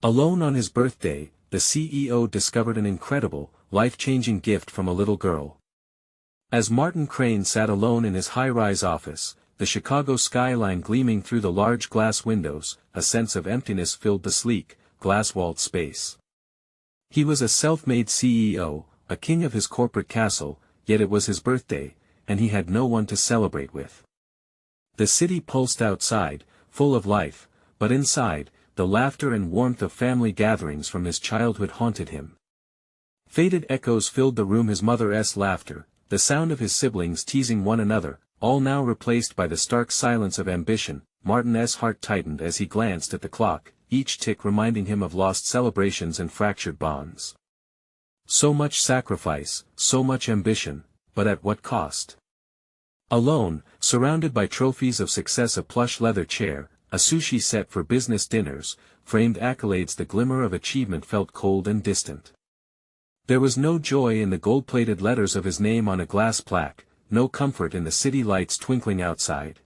Alone on his birthday, the CEO discovered an incredible, life-changing gift from a little girl. As Martin Crane sat alone in his high-rise office, the Chicago skyline gleaming through the large glass windows, a sense of emptiness filled the sleek, glass-walled space. He was a self-made CEO, a king of his corporate castle, yet it was his birthday, and he had no one to celebrate with. The city pulsed outside, full of life, but inside, the laughter and warmth of family gatherings from his childhood haunted him. Faded echoes filled the room, his mother's laughter, the sound of his siblings teasing one another, all now replaced by the stark silence of ambition. Martin's heart tightened as he glanced at the clock, each tick reminding him of lost celebrations and fractured bonds. So much sacrifice, so much ambition, but at what cost? Alone, surrounded by trophies of success, a plush leather chair, a sushi set for business dinners, framed accolades, the glimmer of achievement felt cold and distant. There was no joy in the gold-plated letters of his name on a glass plaque, no comfort in the city lights twinkling outside.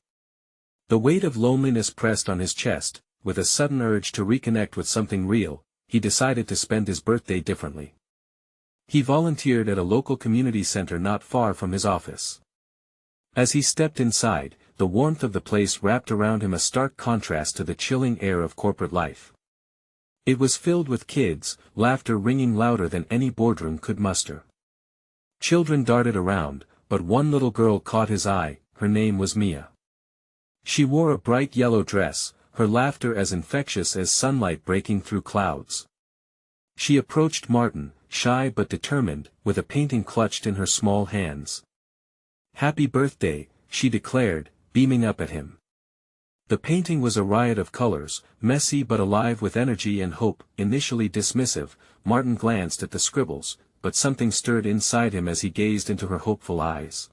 The weight of loneliness pressed on his chest. With a sudden urge to reconnect with something real, he decided to spend his birthday differently. He volunteered at a local community center not far from his office. As he stepped inside, the warmth of the place wrapped around him, a stark contrast to the chilling air of corporate life. It was filled with kids, laughter ringing louder than any boardroom could muster. Children darted around, but one little girl caught his eye. Her name was Mia. She wore a bright yellow dress, her laughter as infectious as sunlight breaking through clouds. She approached Martin, shy but determined, with a painting clutched in her small hands. "Happy birthday," she declared, beaming up at him. The painting was a riot of colors, messy but alive with energy and hope. Initially dismissive, Martin glanced at the scribbles, but something stirred inside him as he gazed into her hopeful eyes.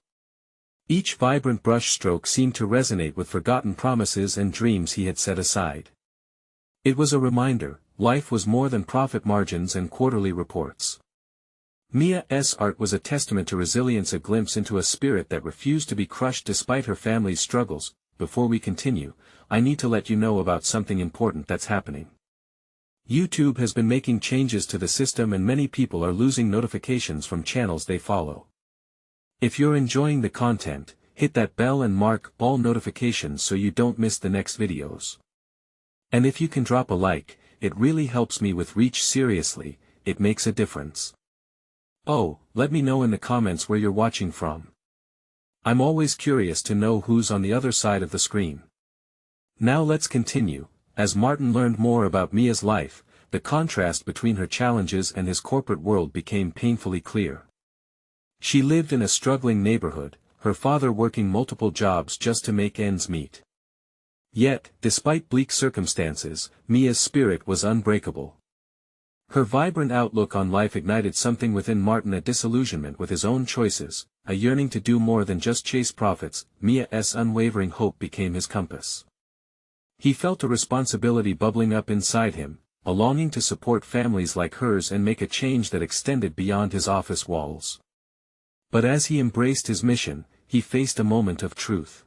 Each vibrant brushstroke seemed to resonate with forgotten promises and dreams he had set aside. It was a reminder, life was more than profit margins and quarterly reports. Mia's art was a testament to resilience, a glimpse into a spirit that refused to be crushed despite her family's struggles. Before we continue, I need to let you know about something important that's happening. YouTube has been making changes to the system and many people are losing notifications from channels they follow. If you're enjoying the content, hit that bell and mark all notifications so you don't miss the next videos. And if you can drop a like, it really helps me with reach. Seriously, it makes a difference. Oh, let me know in the comments where you're watching from. I'm always curious to know who's on the other side of the screen. Now let's continue. As Martin learned more about Mia's life, the contrast between her challenges and his corporate world became painfully clear. She lived in a struggling neighborhood, her father working multiple jobs just to make ends meet. Yet, despite bleak circumstances, Mia's spirit was unbreakable. Her vibrant outlook on life ignited something within Martin, a disillusionment with his own choices, a yearning to do more than just chase profits. Mia's unwavering hope became his compass. He felt a responsibility bubbling up inside him, a longing to support families like hers and make a change that extended beyond his office walls. But as he embraced his mission, he faced a moment of truth.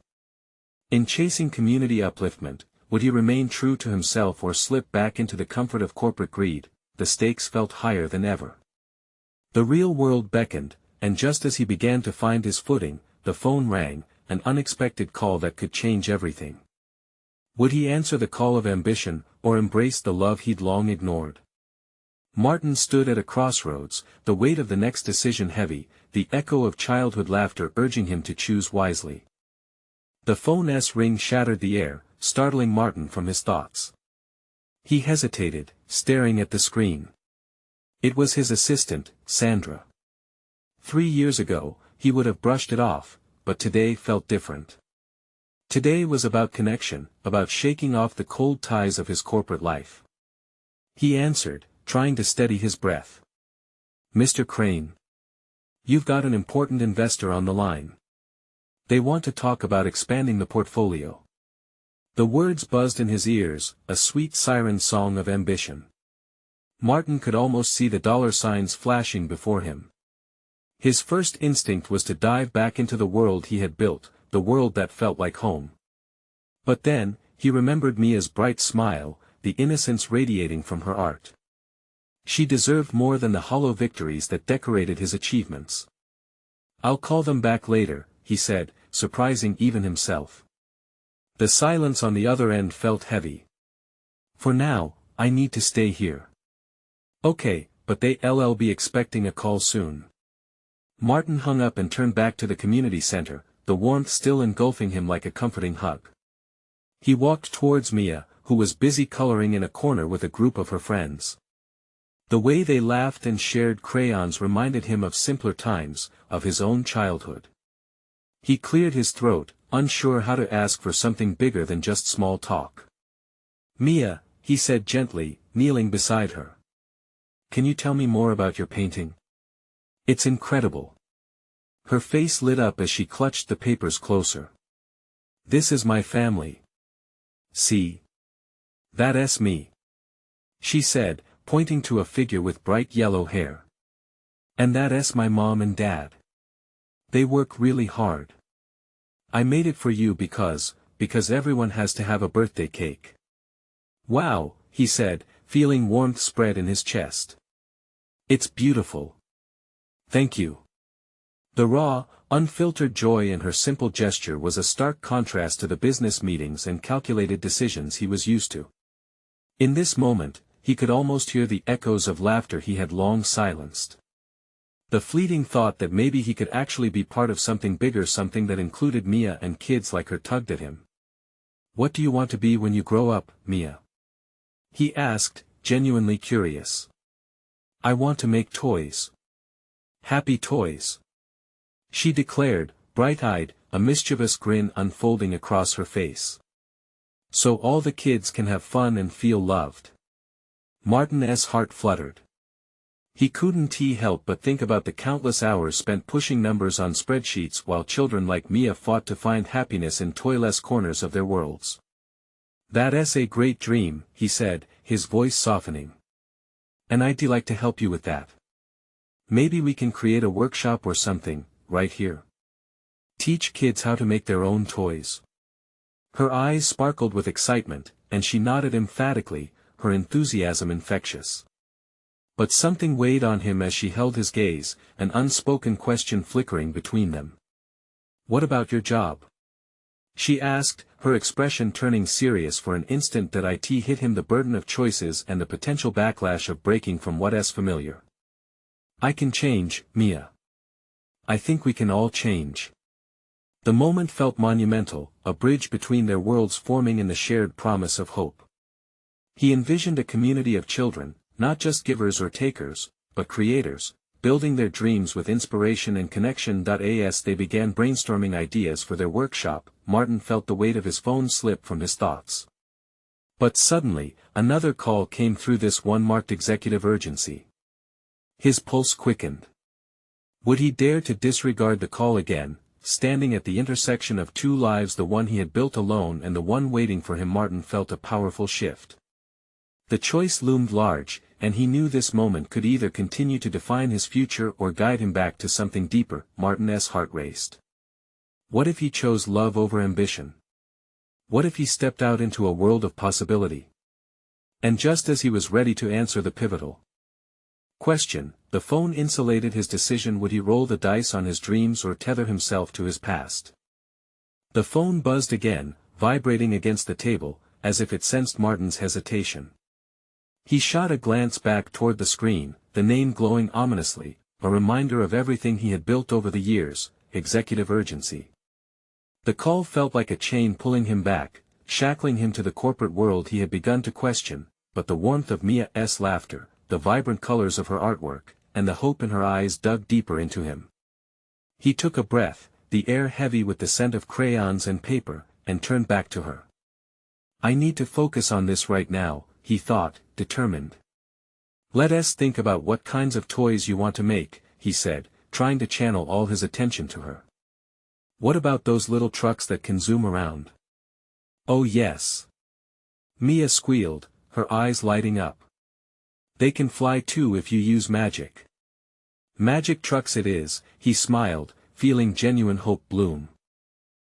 In chasing community upliftment, would he remain true to himself or slip back into the comfort of corporate greed? The stakes felt higher than ever. The real world beckoned, and just as he began to find his footing, the phone rang, an unexpected call that could change everything. Would he answer the call of ambition, or embrace the love he'd long ignored? Martin stood at a crossroads, the weight of the next decision heavy, the echo of childhood laughter urging him to choose wisely. The phone's ring shattered the air, startling Martin from his thoughts. He hesitated, staring at the screen. It was his assistant, Sandra. 3 years ago, he would have brushed it off, but today felt different. Today was about connection, about shaking off the cold ties of his corporate life. He answered, trying to steady his breath. "Mr. Crane. You've got an important investor on the line. They want to talk about expanding the portfolio." The words buzzed in his ears, a sweet siren song of ambition. Martin could almost see the dollar signs flashing before him. His first instinct was to dive back into the world he had built, the world that felt like home. But then, he remembered Mia's bright smile, the innocence radiating from her art. She deserved more than the hollow victories that decorated his achievements. "I'll call them back later," he said, surprising even himself. The silence on the other end felt heavy. "For now, I need to stay here." "Okay, but they'll be expecting a call soon." Martin hung up and turned back to the community center, the warmth still engulfing him like a comforting hug. He walked towards Mia, who was busy coloring in a corner with a group of her friends. The way they laughed and shared crayons reminded him of simpler times, of his own childhood. He cleared his throat, unsure how to ask for something bigger than just small talk. "Mia," he said gently, kneeling beside her. "Can you tell me more about your painting? It's incredible." Her face lit up as she clutched the papers closer. "This is my family. See? That's me," she said, pointing to a figure with bright yellow hair. "And that's my mom and dad. They work really hard. I made it for you because everyone has to have a birthday cake." "Wow," he said, feeling warmth spread in his chest. "It's beautiful. Thank you." The raw, unfiltered joy in her simple gesture was a stark contrast to the business meetings and calculated decisions he was used to. In this moment, he could almost hear the echoes of laughter he had long silenced. The fleeting thought that maybe he could actually be part of something bigger, something that included Mia and kids like her, tugged at him. "What do you want to be when you grow up, Mia?" he asked, genuinely curious. "I want to make toys. Happy toys," she declared, bright-eyed, a mischievous grin unfolding across her face. "So all the kids can have fun and feel loved." Martin's heart fluttered. He couldn't help but think about the countless hours spent pushing numbers on spreadsheets while children like Mia fought to find happiness in toyless corners of their worlds. "That's a great dream," he said, his voice softening. "And I'd like to help you with that. Maybe we can create a workshop or something, right here. Teach kids how to make their own toys." Her eyes sparkled with excitement, and she nodded emphatically, her enthusiasm infectious. But something weighed on him as she held his gaze, an unspoken question flickering between them. "What about your job?" she asked, her expression turning serious for an instant. That it hit him, the burden of choices and the potential backlash of breaking from what's familiar. "I can change, Mia. I think we can all change." The moment felt monumental, a bridge between their worlds forming in the shared promise of hope. He envisioned a community of children, not just givers or takers, but creators, building their dreams with inspiration and connection. As they began brainstorming ideas for their workshop, Martin felt the weight of his phone slip from his thoughts. But suddenly, another call came through, this one marked executive urgency. His pulse quickened. Would he dare to disregard the call again, standing at the intersection of two lives, the one he had built alone and the one waiting for him? Martin felt a powerful shift. The choice loomed large, and he knew this moment could either continue to define his future or guide him back to something deeper. Martin's heart raced. What if he chose love over ambition? What if he stepped out into a world of possibility? And just as he was ready to answer the pivotal question, the phone insulated his decision. Would he roll the dice on his dreams or tether himself to his past? The phone buzzed again, vibrating against the table, as if it sensed Martin's hesitation. He shot a glance back toward the screen, the name glowing ominously, a reminder of everything he had built over the years: executive urgency. The call felt like a chain pulling him back, shackling him to the corporate world he had begun to question, but the warmth of Mia's laughter, the vibrant colors of her artwork, and the hope in her eyes dug deeper into him. He took a breath, the air heavy with the scent of crayons and paper, and turned back to her. "I need to focus on this right now," he thought, determined. "Let us think about what kinds of toys you want to make," he said, trying to channel all his attention to her. "What about those little trucks that can zoom around?" "Oh yes," Mia squealed, her eyes lighting up. "They can fly too if you use magic." "Magic trucks it is," he smiled, feeling genuine hope bloom.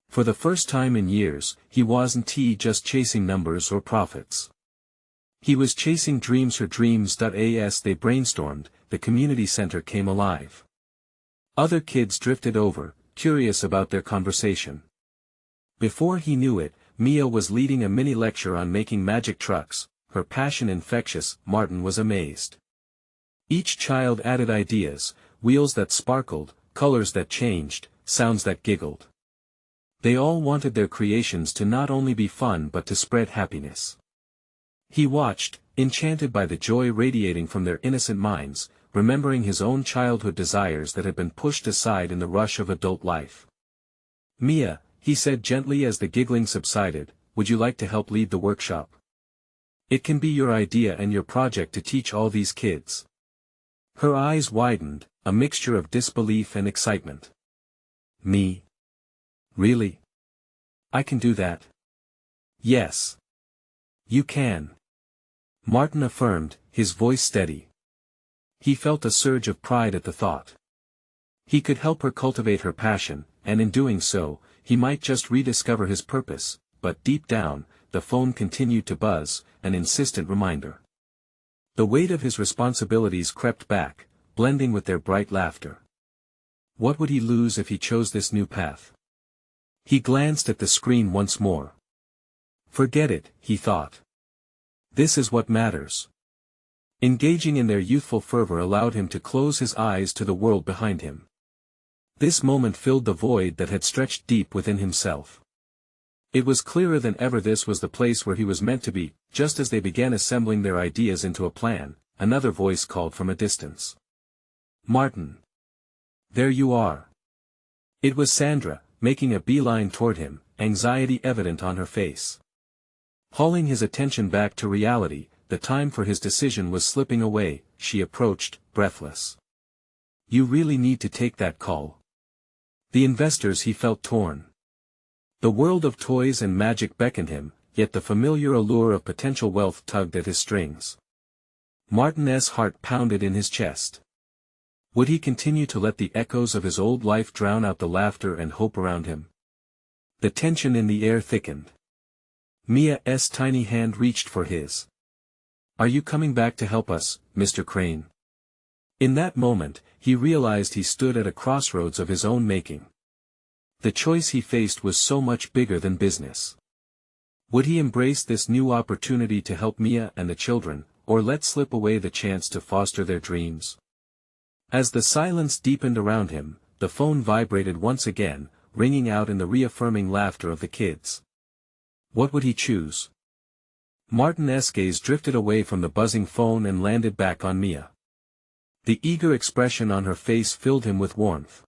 For the first time in years, he wasn't just chasing numbers or profits. He was chasing dreams. Her dreams. As they brainstormed, the community center came alive. Other kids drifted over, curious about their conversation. Before he knew it, Mia was leading a mini lecture on making magic trucks, her passion infectious. Martin was amazed. Each child added ideas, wheels that sparkled, colors that changed, sounds that giggled. They all wanted their creations to not only be fun but to spread happiness. He watched, enchanted by the joy radiating from their innocent minds, remembering his own childhood desires that had been pushed aside in the rush of adult life. "Mia," he said gently as the giggling subsided, "would you like to help lead the workshop? It can be your idea and your project to teach all these kids." Her eyes widened, a mixture of disbelief and excitement. "Me? Really? I can do that?" "Yes. You can," Martin affirmed, his voice steady. He felt a surge of pride at the thought. He could help her cultivate her passion, and in doing so, he might just rediscover his purpose, but deep down, the phone continued to buzz, an insistent reminder. The weight of his responsibilities crept back, blending with their bright laughter. What would he lose if he chose this new path? He glanced at the screen once more. Forget it, he thought. This is what matters. Engaging in their youthful fervor allowed him to close his eyes to the world behind him. This moment filled the void that had stretched deep within himself. It was clearer than ever this was the place where he was meant to be. Just as they began assembling their ideas into a plan, another voice called from a distance. "Martin. There you are." It was Sandra, making a beeline toward him, anxiety evident on her face. Hauling his attention back to reality, the time for his decision was slipping away. She approached, breathless. "You really need to take that call." The investors. He felt torn. The world of toys and magic beckoned him, yet the familiar allure of potential wealth tugged at his strings. Martin's heart pounded in his chest. Would he continue to let the echoes of his old life drown out the laughter and hope around him? The tension in the air thickened. Mia's tiny hand reached for his. "Are you coming back to help us, Mr. Crane?" In that moment, he realized he stood at a crossroads of his own making. The choice he faced was so much bigger than business. Would he embrace this new opportunity to help Mia and the children, or let slip away the chance to foster their dreams? As the silence deepened around him, the phone vibrated once again, ringing out in the reaffirming laughter of the kids. What would he choose? Martin's gaze drifted away from the buzzing phone and landed back on Mia. The eager expression on her face filled him with warmth.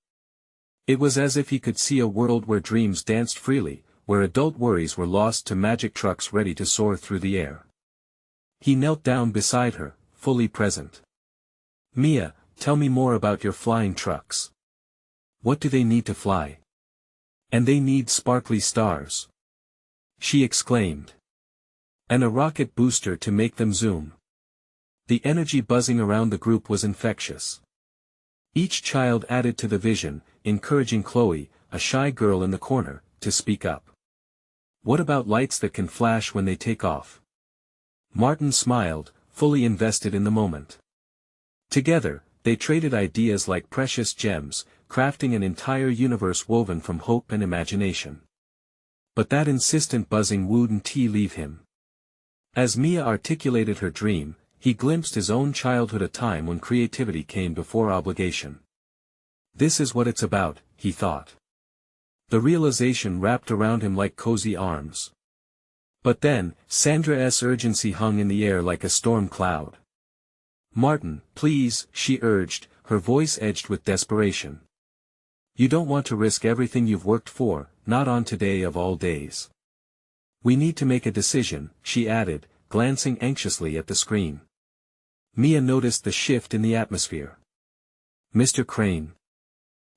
It was as if he could see a world where dreams danced freely, where adult worries were lost to magic trucks ready to soar through the air. He knelt down beside her, fully present. "Mia, tell me more about your flying trucks. What do they need to fly?" "And they need sparkly stars," she exclaimed. "And a rocket booster to make them zoom." The energy buzzing around the group was infectious. Each child added to the vision, encouraging Chloe, a shy girl in the corner, to speak up. "What about lights that can flash when they take off?" Martin smiled, fully invested in the moment. Together, they traded ideas like precious gems, crafting an entire universe woven from hope and imagination. But that insistent buzzing wouldn't leave him. As Mia articulated her dream, he glimpsed his own childhood, a time when creativity came before obligation. This is what it's about, he thought. The realization wrapped around him like cozy arms. But then, Sandra's urgency hung in the air like a storm cloud. "Martin, please," she urged, her voice edged with desperation. "You don't want to risk everything you've worked for, not on today of all days." "We need to make a decision," she added, glancing anxiously at the screen. Mia noticed the shift in the atmosphere. "Mr. Crane."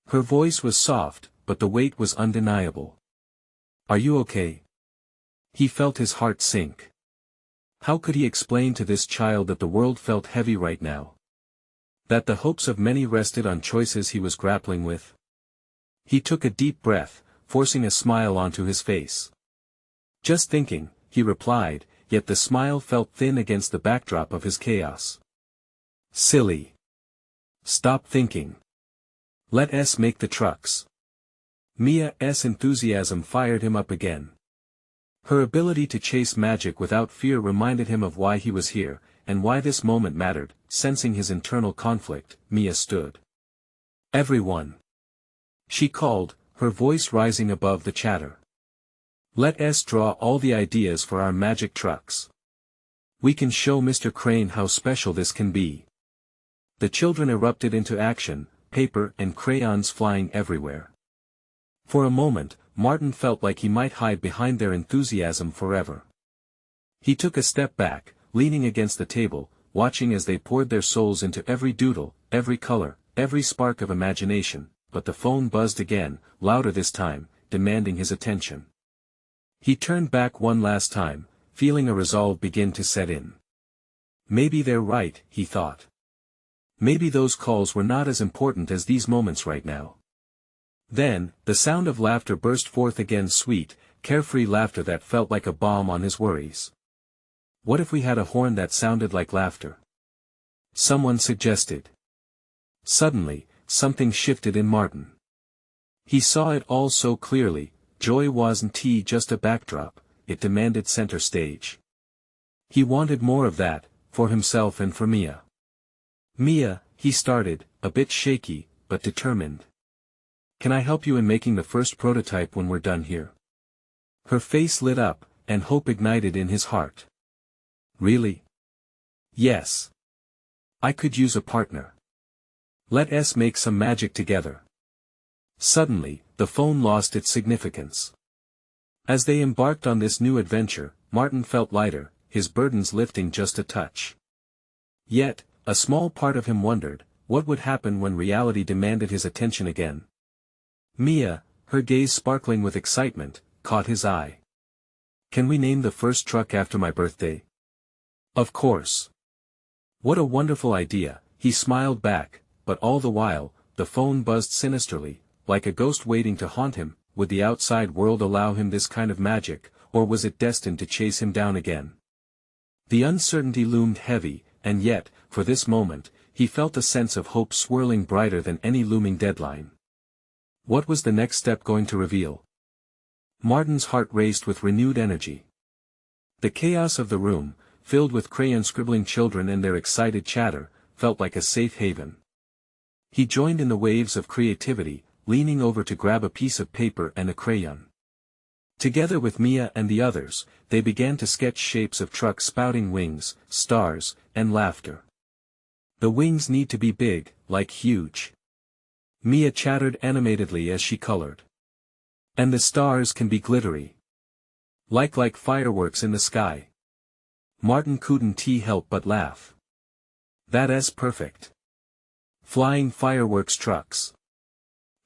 Her voice was soft, but the weight was undeniable. "Are you okay?" He felt his heart sink. How could he explain to this child that the world felt heavy right now? That the hopes of many rested on choices he was grappling with? He took a deep breath, forcing a smile onto his face. "Just thinking," he replied, yet the smile felt thin against the backdrop of his chaos. Silly. Stop thinking. Let us make the trucks. Mia's enthusiasm fired him up again. Her ability to chase magic without fear reminded him of why he was here, and why this moment mattered. Sensing his internal conflict, Mia stood. Everyone. She called, her voice rising above the chatter. Let us draw all the ideas for our magic trucks. We can show Mr. Crane how special this can be. The children erupted into action, paper and crayons flying everywhere. For a moment, Martin felt like he might hide behind their enthusiasm forever. He took a step back, leaning against the table, watching as they poured their souls into every doodle, every color, every spark of imagination, but the phone buzzed again, louder this time, demanding his attention. He turned back one last time, feeling a resolve begin to set in. Maybe they're right, he thought. Maybe those calls were not as important as these moments right now. Then, the sound of laughter burst forth again, sweet, carefree laughter that felt like a balm on his worries. What if we had a horn that sounded like laughter? Someone suggested. Suddenly, something shifted in Martin. He saw it all so clearly. Joy wasn't just a backdrop, it demanded center stage. He wanted more of that, for himself and for Mia. Mia, he started, a bit shaky, but determined. Can I help you in making the first prototype when we're done here? Her face lit up, and hope ignited in his heart. Really? Yes. I could use a partner. Let us make some magic together. Suddenly, the phone lost its significance. As they embarked on this new adventure, Martin felt lighter, his burdens lifting just a touch. Yet, a small part of him wondered, what would happen when reality demanded his attention again? Mia, her gaze sparkling with excitement, caught his eye. Can we name the first truck after my birthday? Of course. What a wonderful idea, he smiled back, but all the while, the phone buzzed sinisterly, like a ghost waiting to haunt him. Would the outside world allow him this kind of magic, or was it destined to chase him down again? The uncertainty loomed heavy, and yet, for this moment, he felt a sense of hope swirling brighter than any looming deadline. What was the next step going to reveal? Martin's heart raced with renewed energy. The chaos of the room, filled with crayon-scribbling children and their excited chatter, felt like a safe haven. He joined in the waves of creativity, leaning over to grab a piece of paper and a crayon. Together with Mia and the others, they began to sketch shapes of trucks spouting wings, stars, and laughter. The wings need to be big, like huge. Mia chattered animatedly as she colored. And the stars can be glittery. Like fireworks in the sky. Martin couldn't help but laugh. That's perfect. Flying fireworks trucks.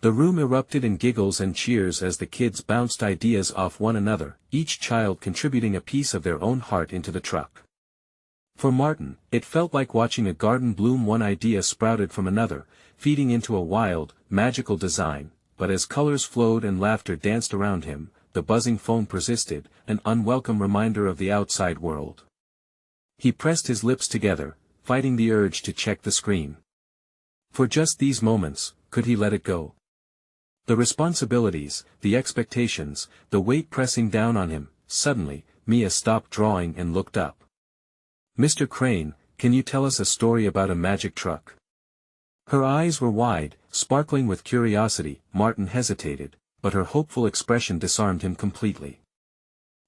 The room erupted in giggles and cheers as the kids bounced ideas off one another, each child contributing a piece of their own heart into the truck. For Martin, it felt like watching a garden bloom. One idea sprouted from another, feeding into a wild, magical design, but as colors flowed and laughter danced around him, the buzzing phone persisted, an unwelcome reminder of the outside world. He pressed his lips together, fighting the urge to check the screen. For just these moments, could he let it go? The responsibilities, the expectations, the weight pressing down on him. Suddenly, Mia stopped drawing and looked up. Mr. Crane, can you tell us a story about a magic truck? Her eyes were wide, sparkling with curiosity. Martin hesitated, but her hopeful expression disarmed him completely.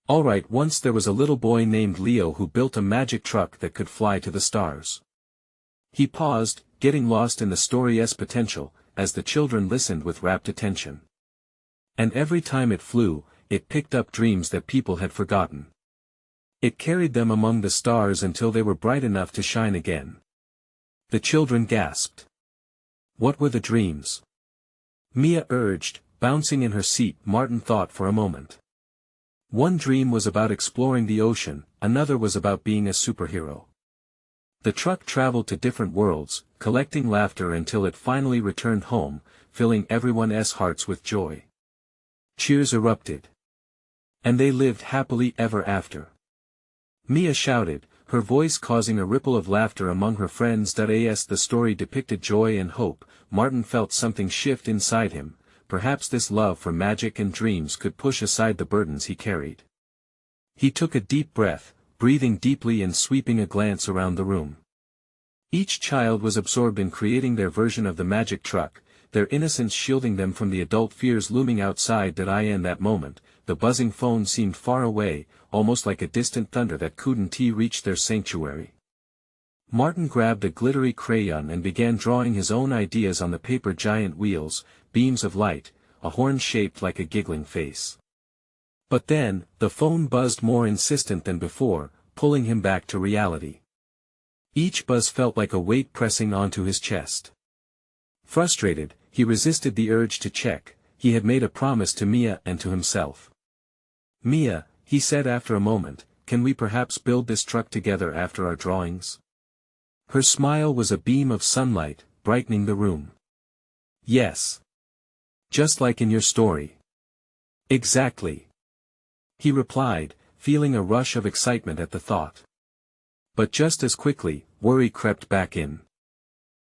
All right, once there was a little boy named Leo who built a magic truck that could fly to the stars. He paused, getting lost in the story's potential, as the children listened with rapt attention. And every time it flew, it picked up dreams that people had forgotten. It carried them among the stars until they were bright enough to shine again. The children gasped. What were the dreams? Mia urged, bouncing in her seat. Martin thought for a moment. One dream was about exploring the ocean, another was about being a superhero. The truck traveled to different worlds, collecting laughter until it finally returned home, filling everyone's hearts with joy. Cheers erupted. And they lived happily ever after. Mia shouted, her voice causing a ripple of laughter among her friends. As the story depicted joy and hope, Martin felt something shift inside him. Perhaps this love for magic and dreams could push aside the burdens he carried. He took a deep breath, breathing deeply and sweeping a glance around the room. Each child was absorbed in creating their version of the magic truck, their innocence shielding them from the adult fears looming outside. In that moment, the buzzing phone seemed far away, almost like a distant thunder that couldn't reach their sanctuary. Martin grabbed a glittery crayon and began drawing his own ideas on the paper. Giant wheels, beams of light, a horn shaped like a giggling face. But then, the phone buzzed more insistent than before, pulling him back to reality. Each buzz felt like a weight pressing onto his chest. Frustrated, he resisted the urge to check. He had made a promise to Mia and to himself. "Mia," he said after a moment, "can we perhaps build this truck together after our drawings?" Her smile was a beam of sunlight, brightening the room. "Yes. Just like in your story." "Exactly," he replied, feeling a rush of excitement at the thought. But just as quickly, worry crept back in.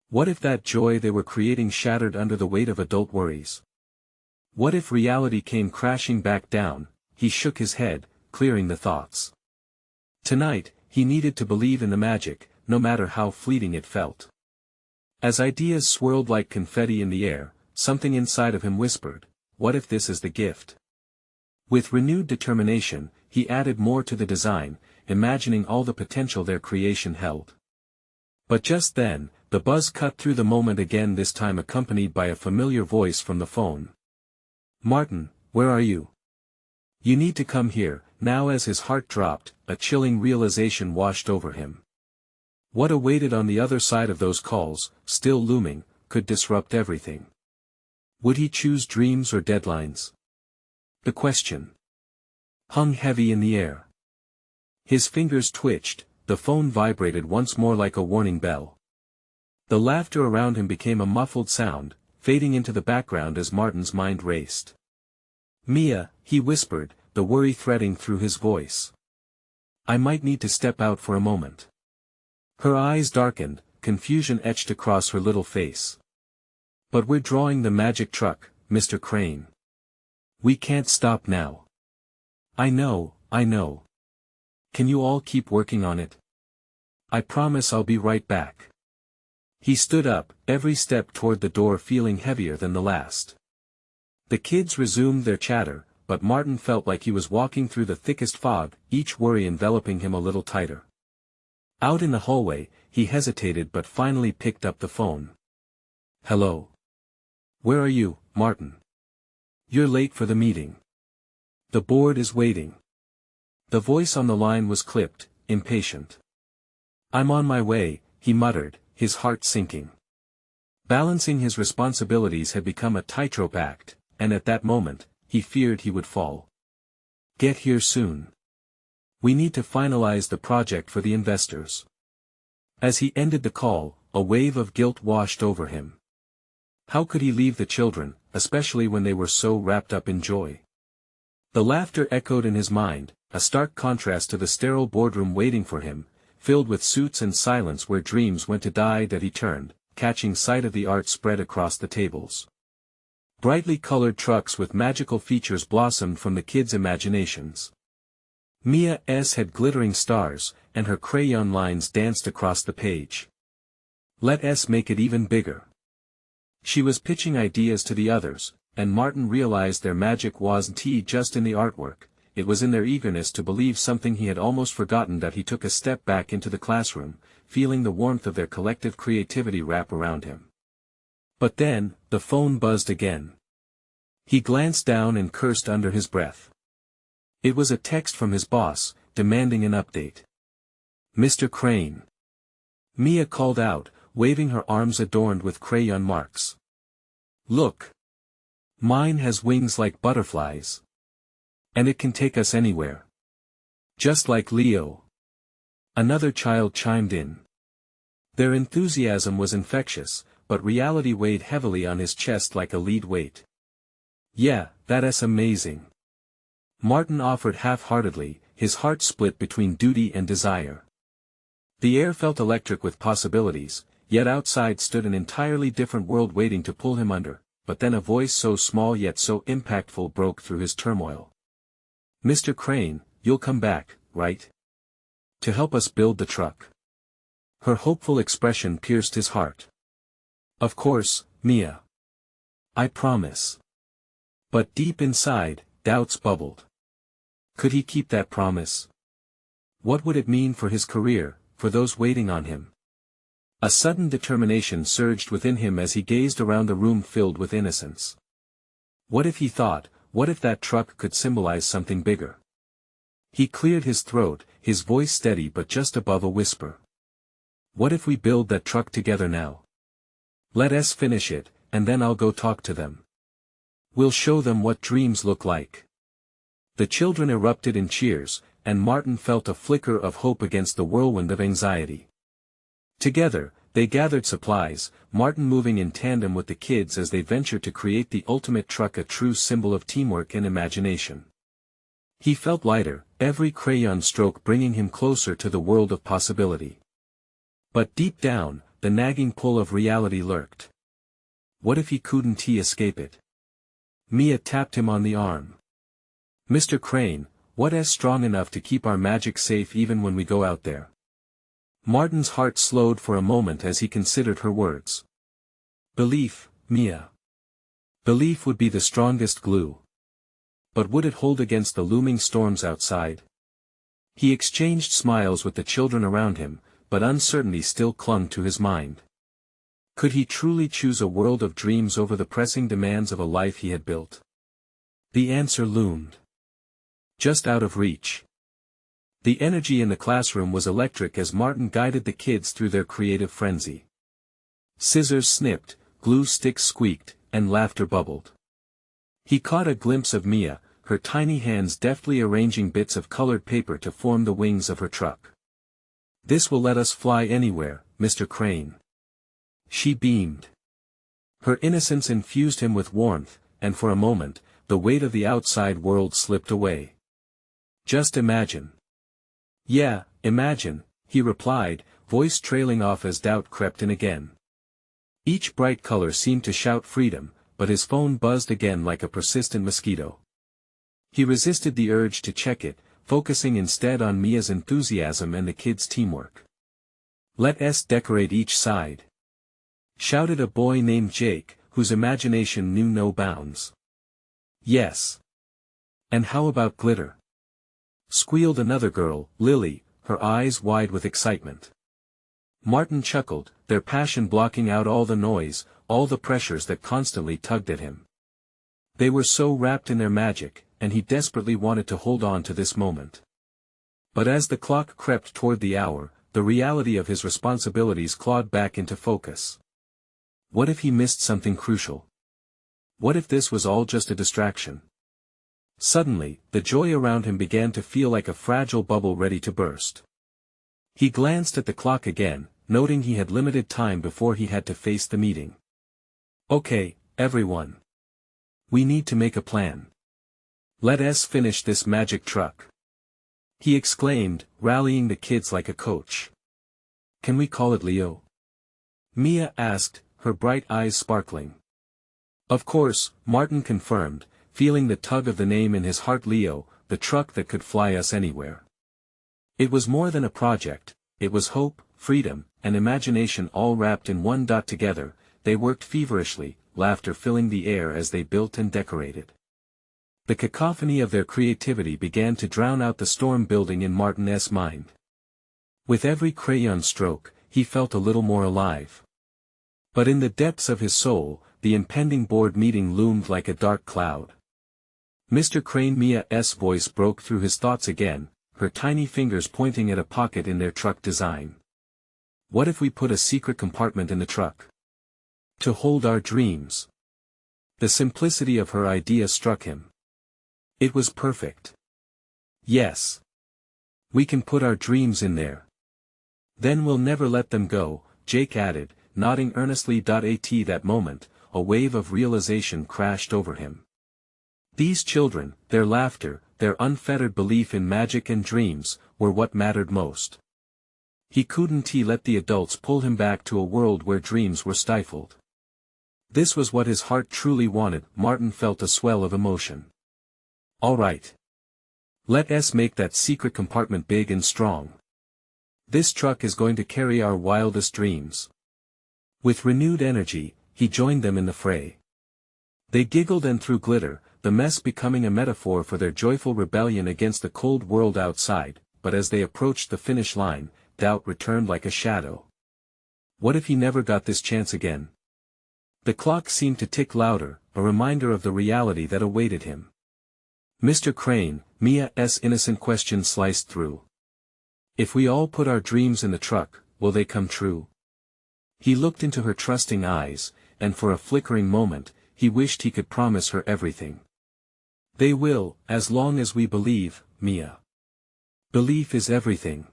What if that joy they were creating shattered under the weight of adult worries? What if reality came crashing back down? He shook his head, clearing the thoughts. Tonight, he needed to believe in the magic, no matter how fleeting it felt. As ideas swirled like confetti in the air, something inside of him whispered, "What if this is the gift?" With renewed determination, he added more to the design, imagining all the potential their creation held. But just then, the buzz cut through the moment again, this time accompanied by a familiar voice from the phone. "Martin, where are you? You need to come here." Now as his heart dropped, a chilling realization washed over him. What awaited on the other side of those calls, still looming, could disrupt everything. Would he choose dreams or deadlines? The question hung heavy in the air. His fingers twitched, the phone vibrated once more like a warning bell. The laughter around him became a muffled sound, fading into the background as Martin's mind raced. "Mia," he whispered, the worry threading through his voice. "I might need to step out for a moment." Her eyes darkened, confusion etched across her little face. "But we're drawing the magic truck, Mr. Crane. We can't stop now." I know. Can you all keep working on it? I promise I'll be right back." He stood up, every step toward the door feeling heavier than the last. The kids resumed their chatter, but Martin felt like he was walking through the thickest fog, each worry enveloping him a little tighter. Out in the hallway, he hesitated but finally picked up the phone. "Hello. Where are you, Martin? You're late for the meeting. The board is waiting." The voice on the line was clipped, impatient. "I'm on my way," he muttered, his heart sinking. Balancing his responsibilities had become a tightrope act, and at that moment, he feared he would fall. "Get here soon. We need to finalize the project for the investors." As he ended the call, a wave of guilt washed over him. How could he leave the children, especially when they were so wrapped up in joy? The laughter echoed in his mind, a stark contrast to the sterile boardroom waiting for him, filled with suits and silence where dreams went to die. He turned, catching sight of the art spread across the tables. Brightly colored trucks with magical features blossomed from the kids' imaginations. Mia's had glittering stars, and her crayon lines danced across the page. "Let us make it even bigger." She was pitching ideas to the others, and Martin realized their magic wasn't just in the artwork, it was in their eagerness to believe something he had almost forgotten. He took a step back into the classroom, feeling the warmth of their collective creativity wrap around him. But then, the phone buzzed again. He glanced down and cursed under his breath. It was a text from his boss, demanding an update. "Mr. Crane." Mia called out, waving her arms adorned with crayon marks. "Look. Mine has wings like butterflies. And it can take us anywhere. Just like Leo." Another child chimed in. Their enthusiasm was infectious, but reality weighed heavily on his chest like a lead weight. "Yeah, that's amazing." Martin offered half-heartedly, his heart split between duty and desire. The air felt electric with possibilities, yet outside stood an entirely different world waiting to pull him under, but then a voice so small yet so impactful broke through his turmoil. "Mr. Crane, you'll come back, right? To help us build the truck." Her hopeful expression pierced his heart. "Of course, Mia. I promise." But deep inside, doubts bubbled. Could he keep that promise? What would it mean for his career, for those waiting on him? A sudden determination surged within him as he gazed around the room filled with innocence. What if he thought, what if that truck could symbolize something bigger? He cleared his throat, his voice steady but just above a whisper. "What if we build that truck together now? Let us finish it, and then I'll go talk to them. We'll show them what dreams look like." The children erupted in cheers, and Martin felt a flicker of hope against the whirlwind of anxiety. Together, they gathered supplies, Martin moving in tandem with the kids as they ventured to create the ultimate truck, a true symbol of teamwork and imagination. He felt lighter, every crayon stroke bringing him closer to the world of possibility. But deep down, the nagging pull of reality lurked. What if he couldn't escape it? Mia tapped him on the arm. "Mr. Crane, what is strong enough to keep our magic safe even when we go out there?" Martin's heart slowed for a moment as he considered her words. "Belief, Mia. Belief would be the strongest glue. But would it hold against the looming storms outside?" He exchanged smiles with the children around him, but uncertainty still clung to his mind. Could he truly choose a world of dreams over the pressing demands of a life he had built? The answer loomed. Just out of reach. The energy in the classroom was electric as Martin guided the kids through their creative frenzy. Scissors snipped, glue sticks squeaked, and laughter bubbled. He caught a glimpse of Mia, her tiny hands deftly arranging bits of colored paper to form the wings of her truck. "This will let us fly anywhere, Mr. Crane." She beamed. Her innocence infused him with warmth, and for a moment, the weight of the outside world slipped away. "Just imagine." "Yeah, imagine," he replied, voice trailing off as doubt crept in again. Each bright color seemed to shout freedom, but his phone buzzed again like a persistent mosquito. He resisted the urge to check it, focusing instead on Mia's enthusiasm and the kids' teamwork. "Let us decorate each side," shouted a boy named Jake, whose imagination knew no bounds. "Yes. And how about glitter?" squealed another girl, Lily, her eyes wide with excitement. Martin chuckled, their passion blocking out all the noise, all the pressures that constantly tugged at him. They were so wrapped in their magic, and he desperately wanted to hold on to this moment. But as the clock crept toward the hour, the reality of his responsibilities clawed back into focus. What if he missed something crucial? What if this was all just a distraction? Suddenly, the joy around him began to feel like a fragile bubble ready to burst. He glanced at the clock again, noting he had limited time before he had to face the meeting. "Okay, everyone. We need to make a plan. Let us finish this magic truck," he exclaimed, rallying the kids like a coach. "Can we call it Leo?" Mia asked, her bright eyes sparkling. "Of course," Martin confirmed, feeling the tug of the name in his heart. Leo, the truck that could fly us anywhere. It was more than a project, it was hope, freedom, and imagination all wrapped in one. Together, they worked feverishly, laughter filling the air as they built and decorated. The cacophony of their creativity began to drown out the storm building in Martin's mind. With every crayon stroke, he felt a little more alive. But in the depths of his soul, the impending board meeting loomed like a dark cloud. Mr. Crane. Mia's voice broke through his thoughts again, her tiny fingers pointing at a pocket in their truck design. "What if we put a secret compartment in the truck? To hold our dreams." The simplicity of her idea struck him. It was perfect. "Yes. We can put our dreams in there. Then we'll never let them go," Jake added, nodding earnestly. At that moment, a wave of realization crashed over him. These children, their laughter, their unfettered belief in magic and dreams, were what mattered most. He couldn't let the adults pull him back to a world where dreams were stifled. This was what his heart truly wanted. Martin felt a swell of emotion. All right. Let's make that secret compartment big and strong. This truck is going to carry our wildest dreams. With renewed energy, he joined them in the fray. They giggled and threw glitter, the mess becoming a metaphor for their joyful rebellion against the cold world outside, but as they approached the finish line, doubt returned like a shadow. What if he never got this chance again? The clock seemed to tick louder, a reminder of the reality that awaited him. Mr. Crane, Mia's innocent question sliced through. If we all put our dreams in the truck, will they come true? He looked into her trusting eyes, and for a flickering moment, he wished he could promise her everything. They will, as long as we believe, Mia. Belief is everything.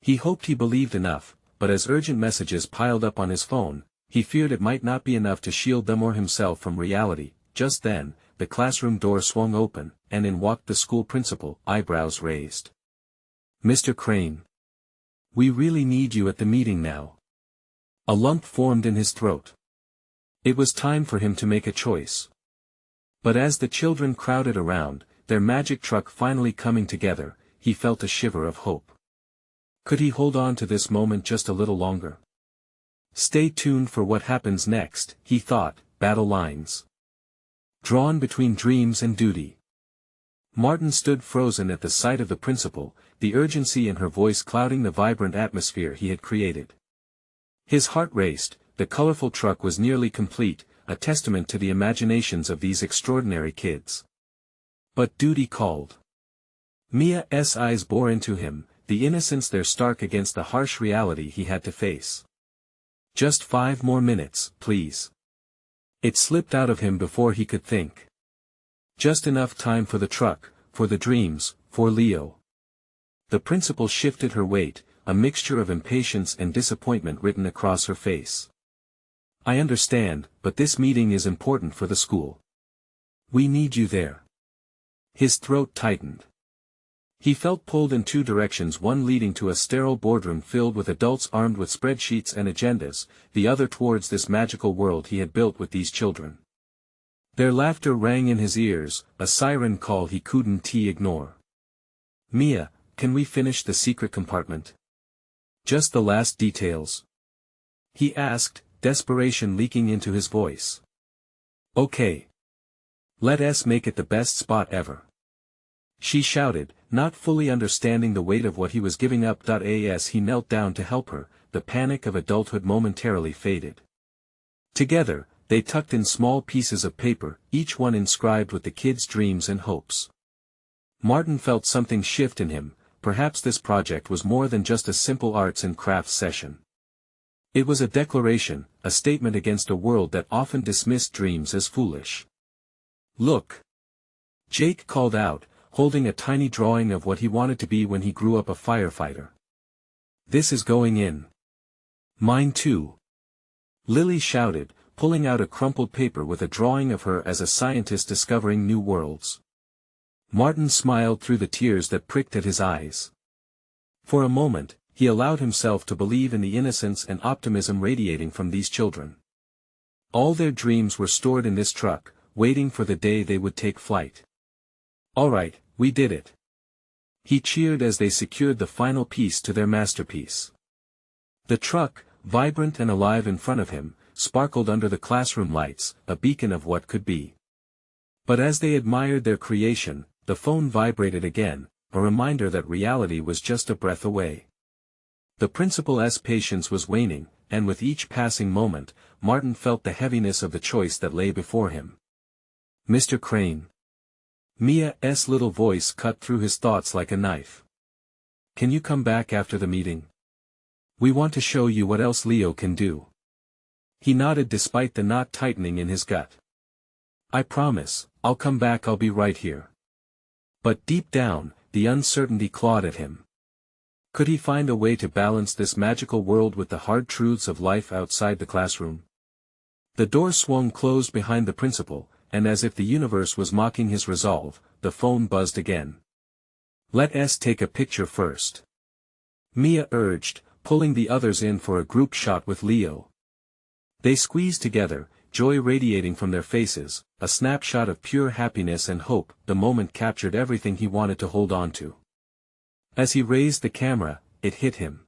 He hoped he believed enough, but as urgent messages piled up on his phone, he feared it might not be enough to shield them or himself from reality. Just then, the classroom door swung open, and in walked the school principal, eyebrows raised. Mr. Crane. We really need you at the meeting now. A lump formed in his throat. It was time for him to make a choice. But as the children crowded around, their magic truck finally coming together, he felt a shiver of hope. Could he hold on to this moment just a little longer? Stay tuned for what happens next, he thought, battle lines. Drawn between dreams and duty. Martin stood frozen at the sight of the principal, the urgency in her voice clouding the vibrant atmosphere he had created. His heart raced, the colorful truck was nearly complete, a testament to the imaginations of these extraordinary kids. But duty called. Mia's eyes bore into him, the innocence there stark against the harsh reality he had to face. Just 5 more minutes, please. It slipped out of him before he could think. Just enough time for the truck, for the dreams, for Leo. The principal shifted her weight, a mixture of impatience and disappointment written across her face. I understand, but this meeting is important for the school. We need you there. His throat tightened. He felt pulled in 2 directions, one leading to a sterile boardroom filled with adults armed with spreadsheets and agendas, the other towards this magical world he had built with these children. Their laughter rang in his ears, a siren call he couldn't ignore. Mia, can we finish the secret compartment? Just the last details? He asked, desperation leaking into his voice. Okay. Let us make it the best spot ever. She shouted, not fully understanding the weight of what he was giving up. As he knelt down to help her, the panic of adulthood momentarily faded. Together, they tucked in small pieces of paper, each one inscribed with the kid's dreams and hopes. Martin felt something shift in him, perhaps this project was more than just a simple arts and crafts session. It was a declaration, a statement against a world that often dismissed dreams as foolish. Look! Jake called out, holding a tiny drawing of what he wanted to be when he grew up, a firefighter. This is going in. Mine too. Lily shouted, pulling out a crumpled paper with a drawing of her as a scientist discovering new worlds. Martin smiled through the tears that pricked at his eyes. For a moment, he allowed himself to believe in the innocence and optimism radiating from these children. All their dreams were stored in this truck, waiting for the day they would take flight. All right, we did it. He cheered as they secured the final piece to their masterpiece. The truck, vibrant and alive in front of him, sparkled under the classroom lights, a beacon of what could be. But as they admired their creation, the phone vibrated again, a reminder that reality was just a breath away. The principal's patience was waning, and with each passing moment, Martin felt the heaviness of the choice that lay before him. Mr. Crane. Mia's little voice cut through his thoughts like a knife. Can you come back after the meeting? We want to show you what else Leo can do. He nodded despite the knot tightening in his gut. I promise, I'll come back, I'll be right here. But deep down, the uncertainty clawed at him. Could he find a way to balance this magical world with the hard truths of life outside the classroom? The door swung closed behind the principal, and as if the universe was mocking his resolve, the phone buzzed again. "Let us take a picture first," Mia urged, pulling the others in for a group shot with Leo. They squeezed together, joy radiating from their faces, a snapshot of pure happiness and hope. The moment captured everything he wanted to hold on to. As he raised the camera, it hit him.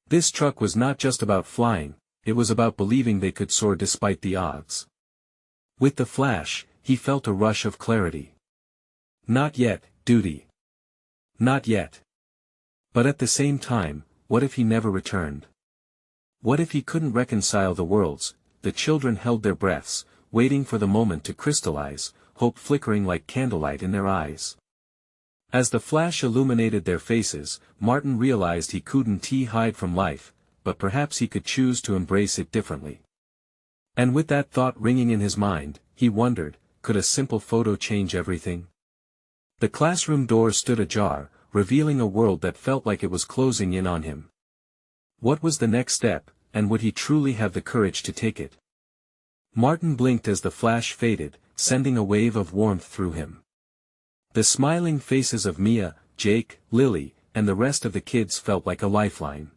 This truck was not just about flying, it was about believing they could soar despite the odds. With the flash, he felt a rush of clarity. Not yet, duty. Not yet. But at the same time, what if he never returned? What if he couldn't reconcile the worlds? The children held their breaths, waiting for the moment to crystallize, hope flickering like candlelight in their eyes. As the flash illuminated their faces, Martin realized he couldn't hide from life, but perhaps he could choose to embrace it differently. And with that thought ringing in his mind, he wondered, could a simple photo change everything? The classroom door stood ajar, revealing a world that felt like it was closing in on him. What was the next step, and would he truly have the courage to take it? Martin blinked as the flash faded, sending a wave of warmth through him. The smiling faces of Mia, Jake, Lily, and the rest of the kids felt like a lifeline.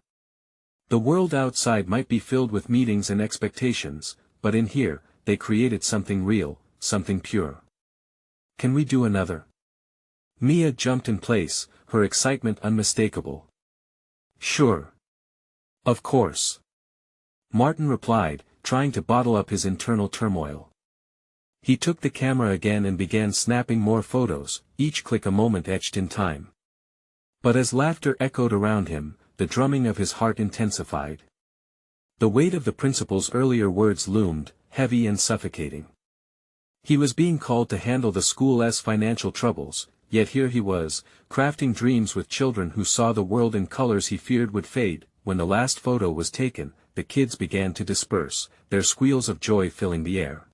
The world outside might be filled with meetings and expectations, but in here, they created something real, something pure. "Can we do another?" Mia jumped in place, her excitement unmistakable. "Sure. Of course." Martin replied, trying to bottle up his internal turmoil. He took the camera again and began snapping more photos, each click a moment etched in time. But as laughter echoed around him, the drumming of his heart intensified. The weight of the principal's earlier words loomed, heavy and suffocating. He was being called to handle the school's financial troubles, yet here he was, crafting dreams with children who saw the world in colors he feared would fade. When the last photo was taken, the kids began to disperse, their squeals of joy filling the air.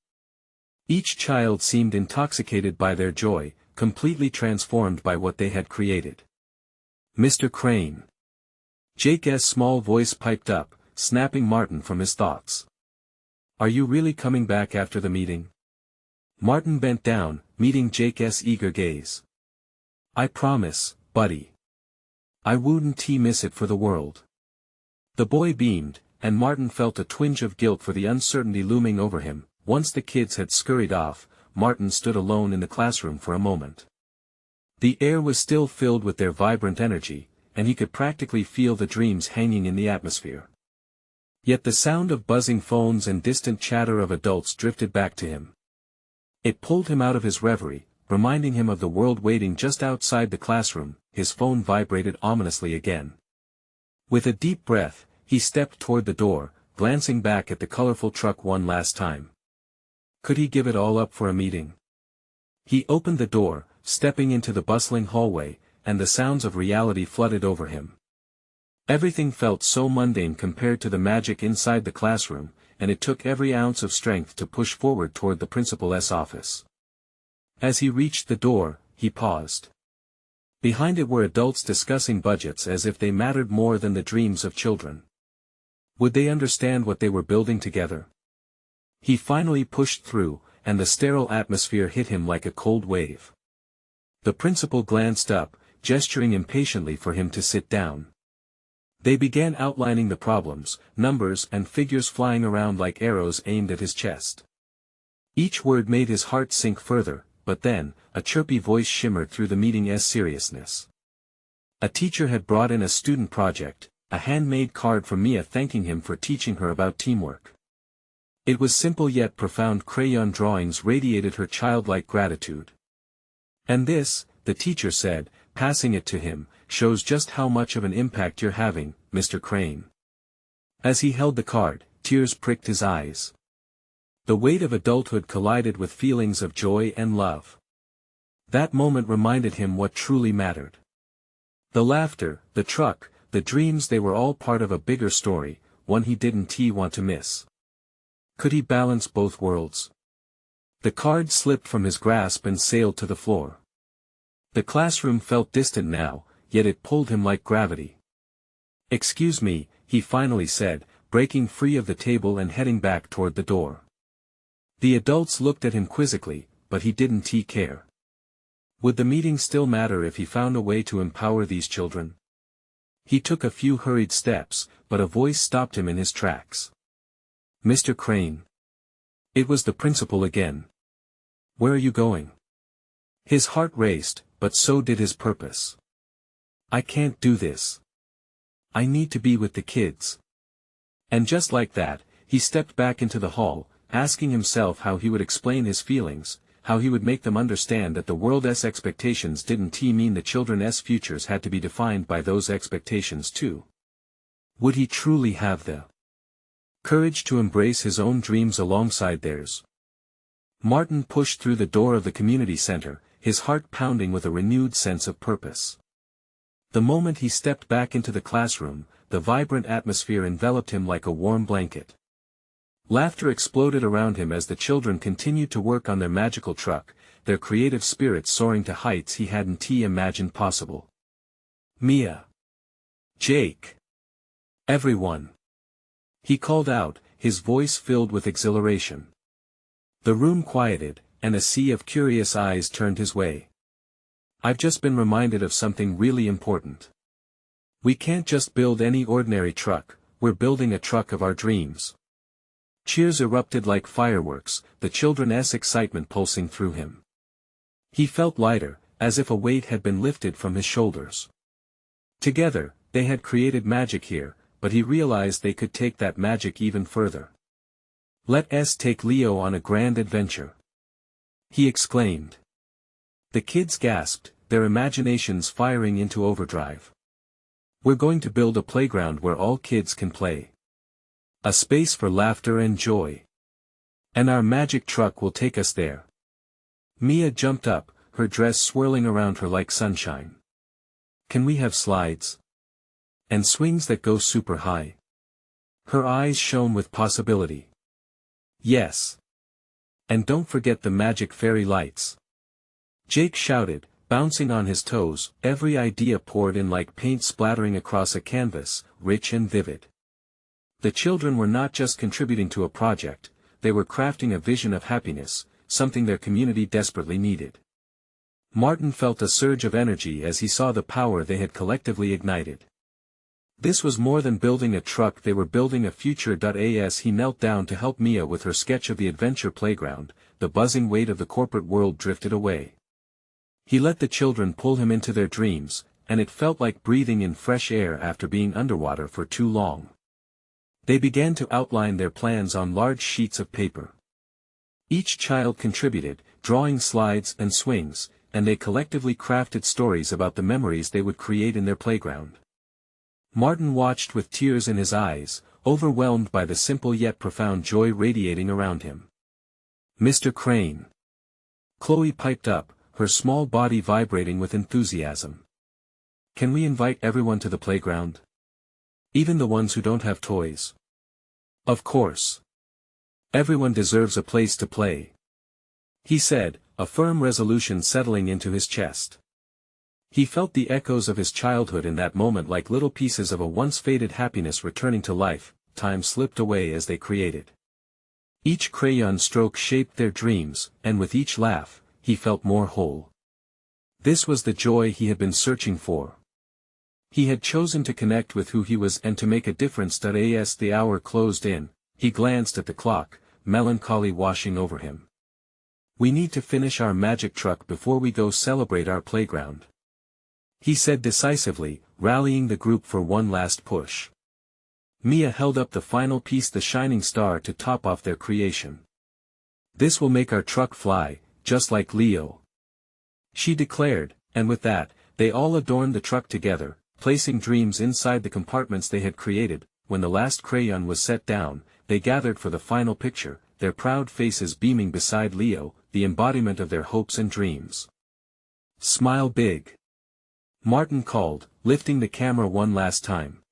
Each child seemed intoxicated by their joy, completely transformed by what they had created. "Mr. Crane." Jake's small voice piped up, snapping Martin from his thoughts. "Are you really coming back after the meeting?" Martin bent down, meeting Jake's eager gaze. "I promise, buddy. I wouldn't miss it for the world." The boy beamed, and Martin felt a twinge of guilt for the uncertainty looming over him. Once the kids had scurried off, Martin stood alone in the classroom for a moment. The air was still filled with their vibrant energy, and he could practically feel the dreams hanging in the atmosphere. Yet the sound of buzzing phones and distant chatter of adults drifted back to him. It pulled him out of his reverie, reminding him of the world waiting just outside the classroom. His phone vibrated ominously again. With a deep breath, he stepped toward the door, glancing back at the colorful truck one last time. Could he give it all up for a meeting? He opened the door, stepping into the bustling hallway, and the sounds of reality flooded over him. Everything felt so mundane compared to the magic inside the classroom, and it took every ounce of strength to push forward toward the principal's office. As he reached the door, he paused. Behind it were adults discussing budgets as if they mattered more than the dreams of children. Would they understand what they were building together? He finally pushed through, and the sterile atmosphere hit him like a cold wave. The principal glanced up, gesturing impatiently for him to sit down. They began outlining the problems, numbers and figures flying around like arrows aimed at his chest. Each word made his heart sink further, but then, a chirpy voice shimmered through the meeting's seriousness. A teacher had brought in a student project, a handmade card from Mia thanking him for teaching her about teamwork. It was simple yet profound. Crayon drawings radiated her childlike gratitude. "And this," the teacher said, passing it to him, "shows just how much of an impact you're having, Mr. Crane." As he held the card, tears pricked his eyes. The weight of adulthood collided with feelings of joy and love. That moment reminded him what truly mattered. The laughter, the truck, the dreams, they were all part of a bigger story, one he didn't want to miss. Could he balance both worlds? The card slipped from his grasp and sailed to the floor. The classroom felt distant now, yet it pulled him like gravity. "Excuse me," he finally said, breaking free of the table and heading back toward the door. The adults looked at him quizzically, but he didn't care. Would the meeting still matter if he found a way to empower these children? He took a few hurried steps, but a voice stopped him in his tracks. "Mr. Crane." It was the principal again. "Where are you going?" His heart raced, but so did his purpose. "I can't do this. I need to be with the kids." And just like that, he stepped back into the hall, asking himself how he would explain his feelings, how he would make them understand that the world's expectations didn't mean the children's futures had to be defined by those expectations too. Would he truly have the courage to embrace his own dreams alongside theirs? Martin pushed through the door of the community center, his heart pounding with a renewed sense of purpose. The moment he stepped back into the classroom, the vibrant atmosphere enveloped him like a warm blanket. Laughter exploded around him as the children continued to work on their magical truck, their creative spirits soaring to heights he hadn't imagined possible. "Mia! Jake! Everyone!" he called out, his voice filled with exhilaration. The room quieted, and a sea of curious eyes turned his way. "I've just been reminded of something really important. We can't just build any ordinary truck, we're building a truck of our dreams." Cheers erupted like fireworks, the children's excitement pulsing through him. He felt lighter, as if a weight had been lifted from his shoulders. Together, they had created magic here, but he realized they could take that magic even further. "Let's take Leo on a grand adventure," he exclaimed. The kids gasped, their imaginations firing into overdrive. "We're going to build a playground where all kids can play. A space for laughter and joy. And our magic truck will take us there." Mia jumped up, her dress swirling around her like sunshine. "Can we have slides? And swings that go super high?" Her eyes shone with possibility. "Yes. And don't forget the magic fairy lights," Jake shouted, bouncing on his toes, every idea poured in like paint splattering across a canvas, rich and vivid. The children were not just contributing to a project, they were crafting a vision of happiness, something their community desperately needed. Martin felt a surge of energy as he saw the power they had collectively ignited. This was more than building a truck, they were building a future. As he knelt down to help Mia with her sketch of the adventure playground, the buzzing weight of the corporate world drifted away. He let the children pull him into their dreams, and it felt like breathing in fresh air after being underwater for too long. They began to outline their plans on large sheets of paper. Each child contributed, drawing slides and swings, and they collectively crafted stories about the memories they would create in their playground. Martin watched with tears in his eyes, overwhelmed by the simple yet profound joy radiating around him. "Mr. Crane!" Chloe piped up, her small body vibrating with enthusiasm. "Can we invite everyone to the playground? Even the ones who don't have toys?" "Of course. Everyone deserves a place to play," he said, a firm resolution settling into his chest. He felt the echoes of his childhood in that moment like little pieces of a once-faded happiness returning to life. Time slipped away as they created. Each crayon stroke shaped their dreams, and with each laugh, he felt more whole. This was the joy he had been searching for. He had chosen to connect with who he was and to make a difference. As the hour closed in, he glanced at the clock, melancholy washing over him. "We need to finish our magic truck before we go celebrate our playground," he said decisively, rallying the group for one last push. Mia held up the final piece, the shining star, to top off their creation. "This will make our truck fly, just like Leo," she declared, and with that, they all adorned the truck together, placing dreams inside the compartments they had created. When the last crayon was set down, they gathered for the final picture, their proud faces beaming beside Leo, the embodiment of their hopes and dreams. "Smile big," Martin called, lifting the camera one last time.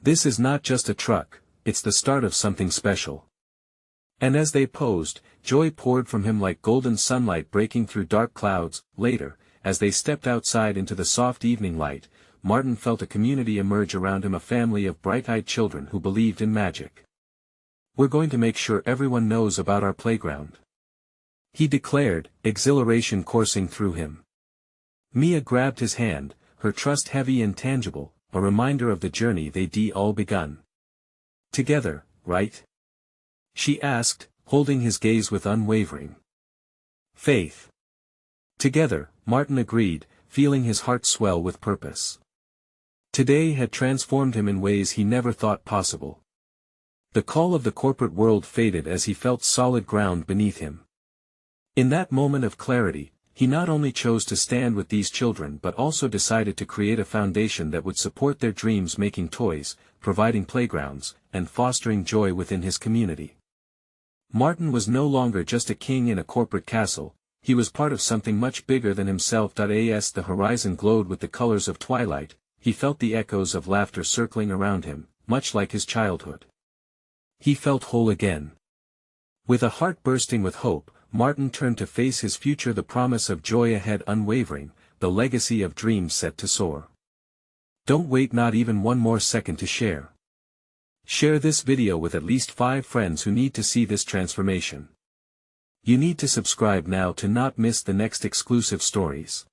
"This is not just a truck, it's the start of something special." And as they posed, joy poured from him like golden sunlight breaking through dark clouds. Later, as they stepped outside into the soft evening light, Martin felt a community emerge around him, a family of bright-eyed children who believed in magic. We're going to make sure everyone knows about our playground," he declared, exhilaration coursing through him. Mia grabbed his hand, her trust heavy and tangible, a reminder of the journey they'd all begun. "Together, right?" she asked, holding his gaze with unwavering faith. "Together," Martin agreed, feeling his heart swell with purpose. Today had transformed him in ways he never thought possible. The call of the corporate world faded as he felt solid ground beneath him. In that moment of clarity, he not only chose to stand with these children but also decided to create a foundation that would support their dreams, making toys, providing playgrounds, and fostering joy within his community. Martin was no longer just a king in a corporate castle, he was part of something much bigger than himself. As the horizon glowed with the colors of twilight, he felt the echoes of laughter circling around him, much like his childhood. He felt whole again. With a heart bursting with hope, Martin turned to face his future, the promise of joy ahead unwavering, the legacy of dreams set to soar. Don't wait not even one more second to share. Share this video with at least 5 friends who need to see this transformation. You need to subscribe now to not miss the next exclusive stories.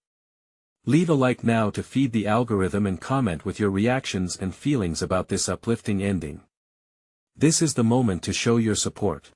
Leave a like now to feed the algorithm and comment with your reactions and feelings about this uplifting ending. This is the moment to show your support.